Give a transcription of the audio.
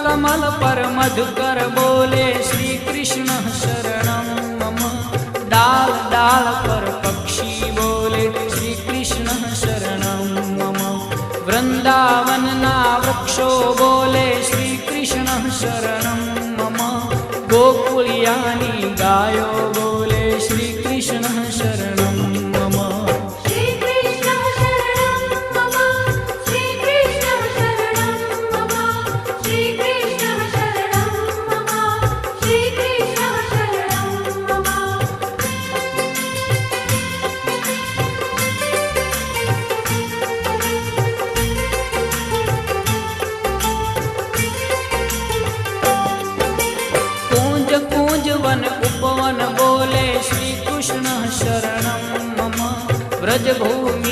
कमल पर मधुकर बोले श्री कृष्ण शरणं मम। डाल डाल पर पक्षी बोले श्री कृष्ण शरणं मम। वृंदावन ना वृक्षो बोले श्री कृष्ण शरणं मम। गोकुलियानी गायो बोले श्री कृष्ण शरणं मम। श्री कृष्ण शरणं मम। श्री कृष्ण शरणं मम। श्री कृष्ण शरणं मम। श्री कृष्ण शरणं मम। कूंज कूंज वन उपवन बोले श्री कृष्ण शरणं मम। व्रज भूमि